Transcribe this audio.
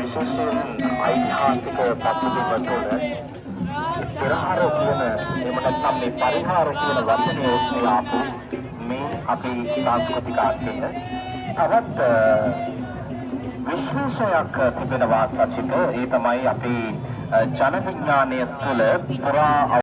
විශේෂයෙන් ඓතිහාසික පසුබිම තුළ පෙරහර කියන එහෙම නැත්නම් මේ පරිහාර කියන වචනේ ඔස්සේ ආපු මේ අපේ සංස්කෘතික අර්ථය තවත් විශේෂයක් තිබෙනවා සචිත ඒ තමයි අපේ ජන විඥානය තුළ පුරා